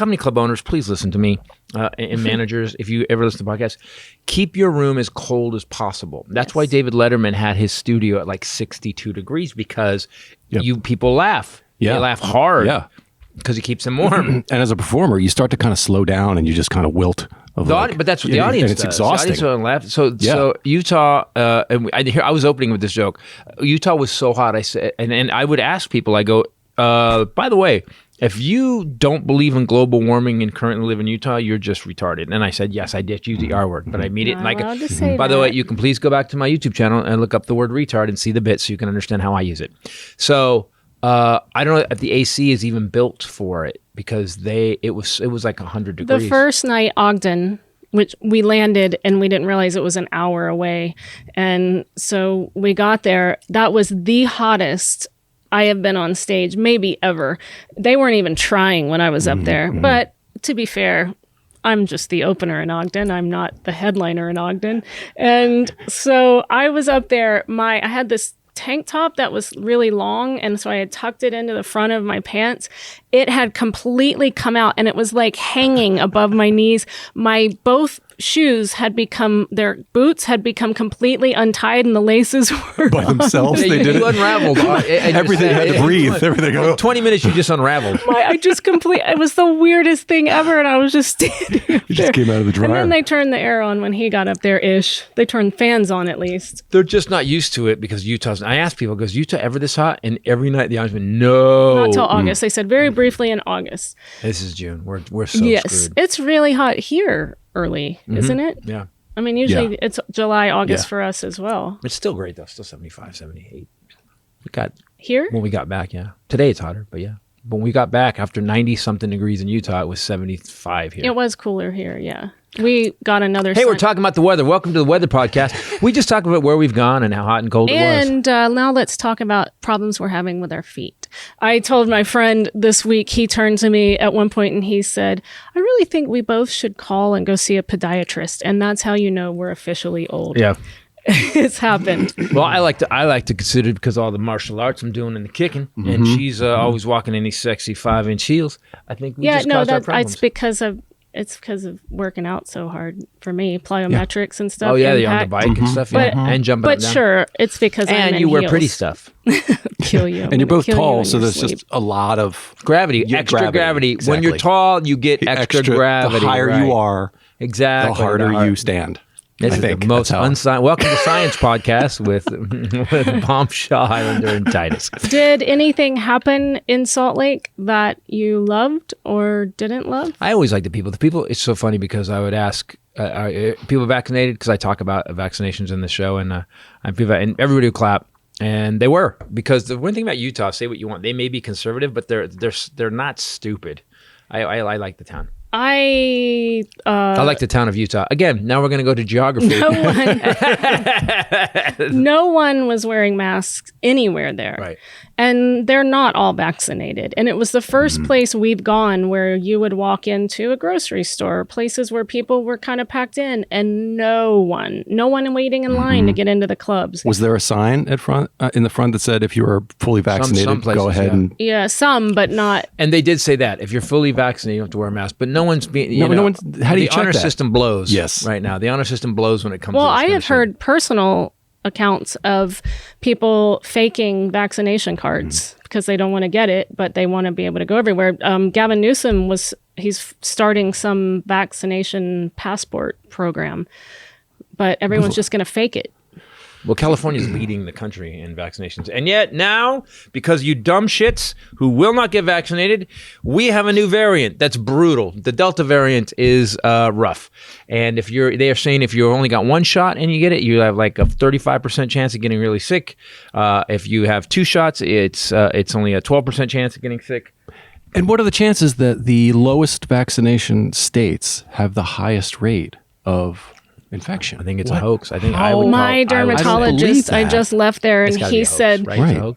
comedy club owners, please listen to me. And managers, if you ever listen to podcasts, keep your room as cold as possible. That's why David Letterman had his studio at like 62 degrees because people laugh. They laugh hard. Yeah. Because he keeps them warm. And as a performer, you start to kind of slow down and you just kind of wilt. But that's what the audience does. It's exhausting. The audience so Utah, and I was opening with this joke. Utah was so hot. I said, and I would ask people, I go, by the way, if you don't believe in global warming and currently live in Utah, you're just retarded. And I said, yes, I did use the R word, but I mean it. By the way, you can please go back to my YouTube channel and look up the word retard and see the bit so you can understand how I use it. So I don't know if the AC is even built for it because it was like 100 degrees. The first night, Ogden, which we landed and we didn't realize it was an hour away. And so we got there. That was the hottest I have been on stage, maybe ever. They weren't even trying when I was up there. But to be fair, I'm just the opener in Ogden. I'm not the headliner in Ogden. And so I was up there. I had this tank top that was really long, and so I had tucked it into the front of my pants. It had completely come out, and it was like hanging above my knees. Both shoes their boots had become completely untied, and the laces were by themselves. They did it. Unraveled. Everything had to breathe. Everything. 20 minutes, you just unraveled. It was the weirdest thing ever, and I was just standing up You just came out of the dryer. And then they turned the air on when he got up there-ish. They turned fans on at least. They're just not used to it because Utah's. I asked people, goes Utah ever this hot? And every night the audience went, no. Not till August. They said very briefly in August. This is June. We're so screwed. It's really hot here early, isn't it? Yeah. I mean, usually it's July, August for us as well. It's still great though. Still 75, 78. We got here when we got back. Yeah. Today it's hotter, but yeah. But when we got back after 90 something degrees in Utah, it was 75 here. It was cooler here. Yeah. We got another. Hey, we're talking about the weather. Welcome to the weather podcast. We just talked about where we've gone and how hot and cold it was. And now let's talk about problems we're having with our feet. I told my friend this week, he turned to me at one point and he said, I really think we both should call and go see a podiatrist. And that's how you know we're officially old. Yeah. It's happened. Well, I like to consider it because all the martial arts I'm doing in the kicking, and she's always walking in these sexy 5-inch heels. I think we just caused our problems. It's because of working out so hard for me, plyometrics and stuff. Oh yeah, you're on the bike and stuff, and jumping up and down. But sure, it's because I'm in you wear heels. pretty stuff. Kill you. And you're both tall, so there's just a lot of gravity, extra gravity. Exactly. When you're tall, you get extra gravity. The higher you are, exactly, the harder you stand. This is the most unscience. Welcome to Science Podcast with Bombshell Highlander and Titus. Did anything happen in Salt Lake that you loved or didn't love? I always like the people. It's so funny because I would ask, are people vaccinated? Because I talk about vaccinations in the show, and everybody would clap. And they were, because the one thing about Utah, say what you want, they may be conservative, but they're not stupid. I like the town. I like the town of Utah. Again, now we're going to go to geography. No one was wearing masks anywhere there. Right. And they're not all vaccinated. And it was the first place we've gone where you would walk into a grocery store, places where people were kind of packed in, and no one waiting in line to get into the clubs. Was there a sign in the front that said if you were fully vaccinated, some places, go ahead and... Yeah, some, but not... And they did say that. If you're fully vaccinated, you don't have to wear a mask. But no one's being... How do you check the honor that? system blows Yes. right now. The honor system blows when it comes to Well, this I kind have of heard personal accounts of people faking vaccination cards because they don't want to get it, but they want to be able to go everywhere. Gavin Newsom he's starting some vaccination passport program, but everyone's just going to fake it. Well, California's leading the country in vaccinations. And yet now, because you dumb shits who will not get vaccinated, we have a new variant that's brutal. The Delta variant is rough. And they are saying if you only got one shot and you get it, you have like a 35% chance of getting really sick. If you have 2 shots, it's only a 12% chance of getting sick. And what are the chances that the lowest vaccination states have the highest rate of infection? I think it's a hoax. I think my dermatologist, I just left there, and he said, right.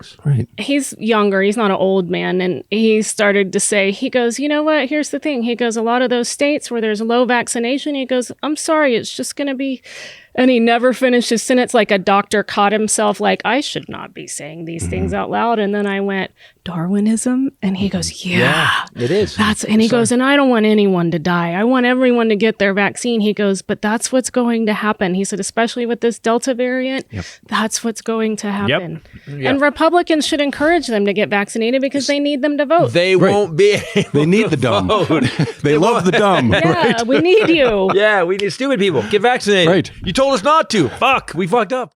He's younger. He's not an old man. And he started to say, he goes, you know what? Here's the thing. He goes, a lot of those states where there's low vaccination, he goes, I'm sorry, it's just going to be And he never finished his sentence. Like a doctor caught himself like, I should not be saying these things out loud. And then I went, Darwinism? And he goes, yeah, it is. and he goes, and I don't want anyone to die. I want everyone to get their vaccine. He goes, but that's what's going to happen. He said, especially with this Delta variant, that's what's going to happen. And Republicans should encourage them to get vaccinated because they need them to vote. They won't be able They need to the dumb. vote. They love the dumb. yeah, we need you. Yeah, we need stupid people. Get vaccinated. Right. You told us not to. Fuck, we fucked up.